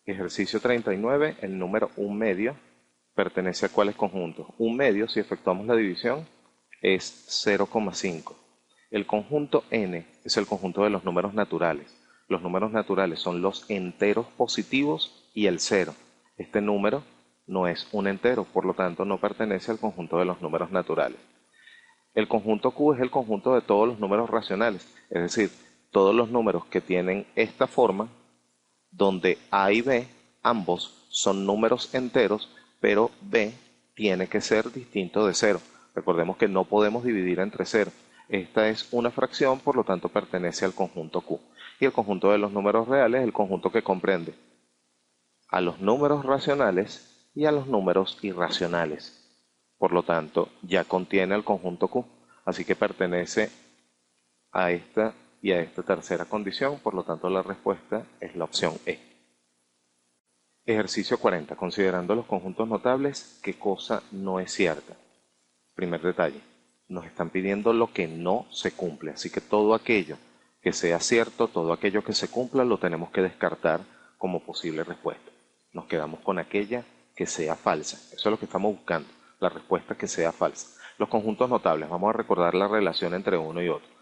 Ejercicio 39, el número 1 medio pertenece a cuáles conjuntos. 1 medio, si efectuamos la división, es 0,5. El conjunto n es el conjunto de los números naturales. Los números naturales son los enteros positivos y el 0. Este número no es un entero, por lo tanto no pertenece al conjunto de los números naturales. El conjunto Q es el conjunto de todos los números racionales, es decir, todos los números que tienen esta forma, donde A y B, ambos son números enteros, pero B tiene que ser distinto de 0. Recordemos que no podemos dividir entre 0. Esta es una fracción, por lo tanto pertenece al conjunto Q. Y el conjunto de los números reales es el conjunto que comprende a los números racionales y a los números irracionales. Por lo tanto, ya contiene el conjunto Q. Así que pertenece a esta y a esta tercera condición, por lo tanto la respuesta es la opción E. Ejercicio 40. Considerando los conjuntos notables, ¿qué cosa no es cierta? Primer detalle, nos están pidiendo lo que no se cumple, así que todo aquello que sea cierto, todo aquello que se cumpla, lo tenemos que descartar como posible respuesta. Nos quedamos con aquella que sea falsa. Eso es lo que estamos buscando, la respuesta que sea falsa. Los conjuntos notables, vamos a recordar la relación entre uno y otro.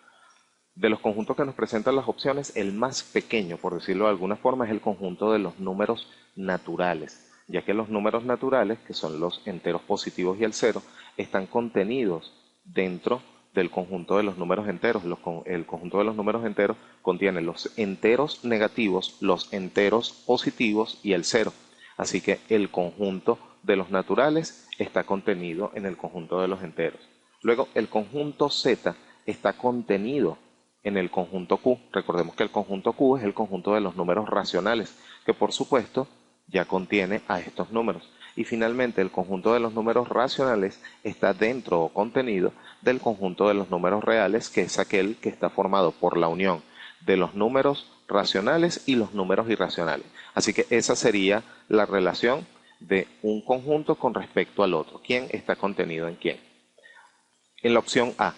De los conjuntos que nos presentan las opciones, el más pequeño, por decirlo de alguna forma, es el conjunto de los números naturales, ya que los números naturales, que son los enteros positivos y el 0, están contenidos dentro del conjunto de los números enteros. El conjunto de los números enteros contiene los enteros negativos, los enteros positivos y el 0. Así que el conjunto de los naturales está contenido en el conjunto de los enteros. Luego, el conjunto Z está contenido en el conjunto Q. Recordemos que el conjunto Q es el conjunto de los números racionales, que por supuesto ya contiene a estos números. Y finalmente el conjunto de los números racionales está dentro o contenido del conjunto de los números reales, que es aquel que está formado por la unión de los números racionales y los números irracionales. Así que esa sería la relación de un conjunto con respecto al otro. ¿Quién está contenido en quién? En la opción A,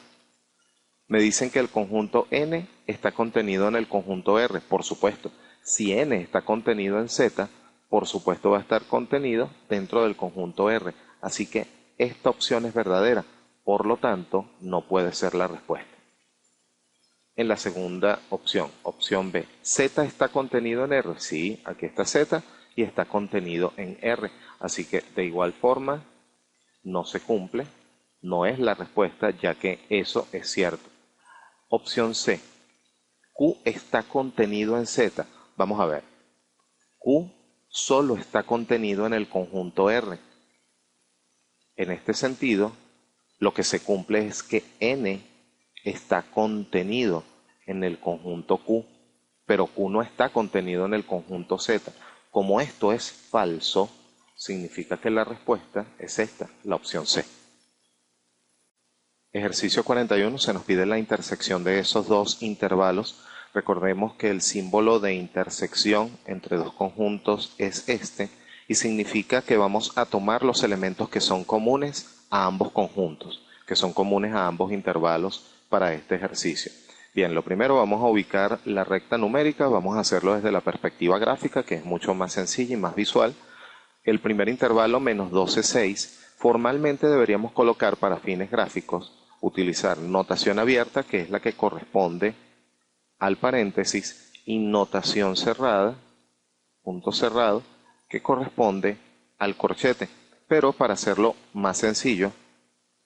me dicen que el conjunto N está contenido en el conjunto R. Por supuesto, si N está contenido en Z, por supuesto va a estar contenido dentro del conjunto R. Así que esta opción es verdadera, por lo tanto no puede ser la respuesta. En la segunda opción, opción B, Z está contenido en R. Sí, aquí está Z y está contenido en R. Así que de igual forma no se cumple, no es la respuesta, ya que eso es cierto. Opción C, Q está contenido en Z. Vamos a ver, Q solo está contenido en el conjunto R. En este sentido, lo que se cumple es que N está contenido en el conjunto Q, pero Q no está contenido en el conjunto Z. Como esto es falso, significa que la respuesta es esta, la opción C. Ejercicio 41, se nos pide la intersección de esos dos intervalos. Recordemos que el símbolo de intersección entre dos conjuntos es este y significa que vamos a tomar los elementos que son comunes a ambos conjuntos, que son comunes a ambos intervalos para este ejercicio. Bien, lo primero vamos a ubicar la recta numérica, vamos a hacerlo desde la perspectiva gráfica, que es mucho más sencilla y más visual. El primer intervalo, menos 12,6, formalmente deberíamos colocar para fines gráficos, utilizar notación abierta, que es la que corresponde al paréntesis, y notación cerrada, punto cerrado, que corresponde al corchete. Pero para hacerlo más sencillo,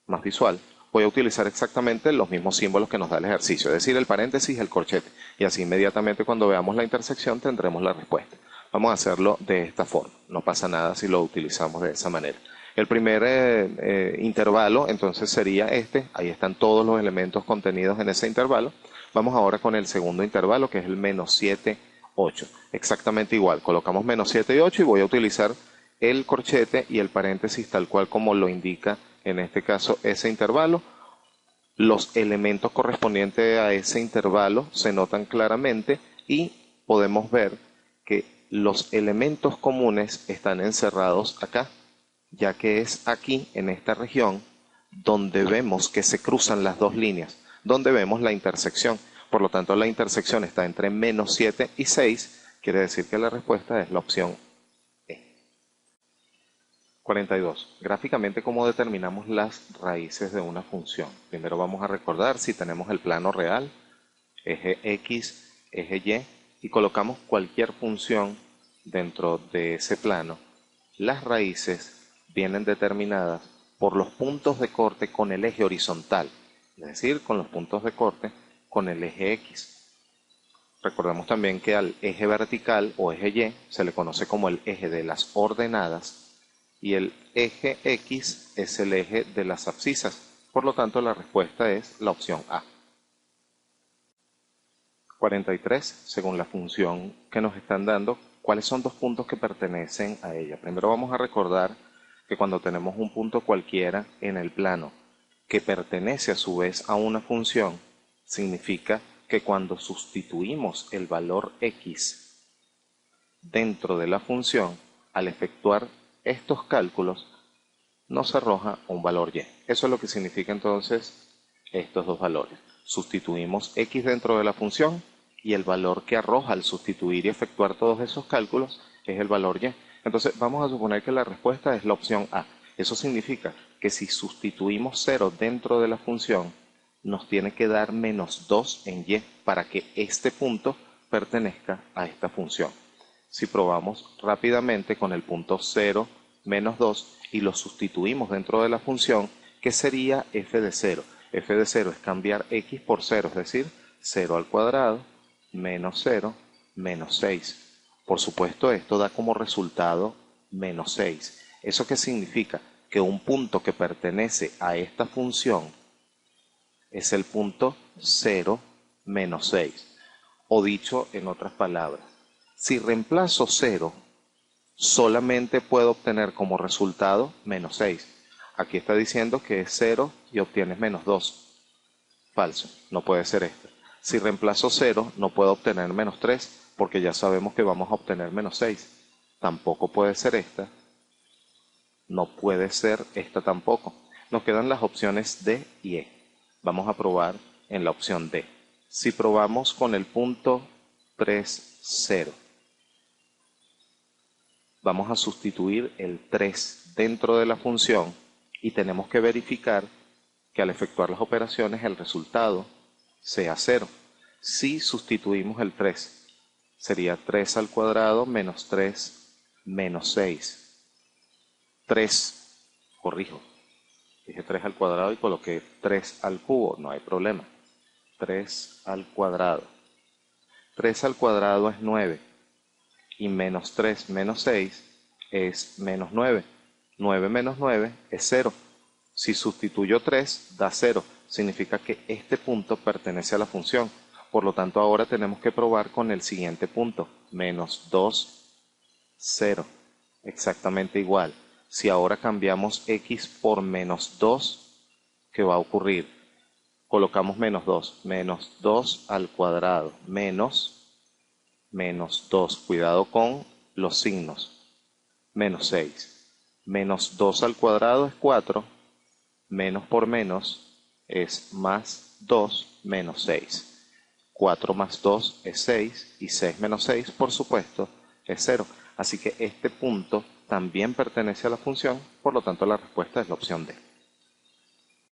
más visual, voy a utilizar exactamente los mismos símbolos que nos da el ejercicio, es decir, el paréntesis y el corchete. Y así inmediatamente cuando veamos la intersección tendremos la respuesta. Vamos a hacerlo de esta forma, no pasa nada si lo utilizamos de esa manera. El primer intervalo entonces sería este, ahí están todos los elementos contenidos en ese intervalo. Vamos ahora con el segundo intervalo, que es el menos 7, 8. Exactamente igual, colocamos menos 7 y 8 y voy a utilizar el corchete y el paréntesis tal cual como lo indica en este caso ese intervalo. Los elementos correspondientes a ese intervalo se notan claramente y podemos ver que los elementos comunes están encerrados acá, ya que es aquí, en esta región, donde vemos que se cruzan las dos líneas, donde vemos la intersección. Por lo tanto, la intersección está entre menos 7 y 6, quiere decir que la respuesta es la opción 42. Gráficamente, ¿cómo determinamos las raíces de una función? Primero vamos a recordar si tenemos el plano real, eje X, eje y colocamos cualquier función dentro de ese plano. Las raíces vienen determinadas por los puntos de corte con el eje horizontal, es decir, con los puntos de corte con el eje X. Recordemos también que al eje vertical o eje Y se le conoce como el eje de las ordenadas y el eje X es el eje de las abscisas. Por lo tanto, la respuesta es la opción A. 43. Según la función que nos están dando, ¿cuáles son dos puntos que pertenecen a ella? Primero vamos a recordar que cuando tenemos un punto cualquiera en el plano que pertenece a su vez a una función, significa que cuando sustituimos el valor X dentro de la función, al efectuar estos cálculos, nos arroja un valor Y. Eso es lo que significa entonces estos dos valores. Sustituimos X dentro de la función y el valor que arroja al sustituir y efectuar todos esos cálculos es el valor Y. Entonces vamos a suponer que la respuesta es la opción A. Eso significa que si sustituimos 0 dentro de la función, nos tiene que dar menos 2 en Y para que este punto pertenezca a esta función. Si probamos rápidamente con el punto 0, menos 2 y lo sustituimos dentro de la función, ¿qué sería f de 0? F de 0 es cambiar X por 0, es decir, 0 al cuadrado menos 0 menos 6. Por supuesto, esto da como resultado menos 6. ¿Eso qué significa? Que un punto que pertenece a esta función es el punto 0 menos 6. O dicho en otras palabras, si reemplazo 0, solamente puedo obtener como resultado menos 6. Aquí está diciendo que es 0 y obtienes menos 2. Falso, no puede ser esto. Si reemplazo 0, no puedo obtener menos 3, porque ya sabemos que vamos a obtener menos 6. Tampoco puede ser esta. No puede ser esta tampoco. Nos quedan las opciones D y E. Vamos a probar en la opción D. Si probamos con el punto 3, 0, vamos a sustituir el 3 dentro de la función y tenemos que verificar que al efectuar las operaciones el resultado sea 0. Si sustituimos el 3, sería 3 al cuadrado menos 3 menos 6. 3, corrijo, dije 3 al cuadrado y coloqué 3 al cubo, no hay problema. 3 al cuadrado. 3 al cuadrado es 9 y menos 3 menos 6 es menos 9. 9 menos 9 es 0. Si sustituyo 3 da 0. Significa que este punto pertenece a la función. Por lo tanto, ahora tenemos que probar con el siguiente punto. Menos 2, 0. Exactamente igual. Si ahora cambiamos X por menos 2, ¿qué va a ocurrir? Colocamos menos 2. Menos 2 al cuadrado. Menos 2. Cuidado con los signos. Menos 6. Menos 2 al cuadrado es 4. Menos por menos es más 2 menos 6. 4 más 2 es 6 y 6 menos 6, por supuesto, es 0. Así que este punto también pertenece a la función, por lo tanto la respuesta es la opción D.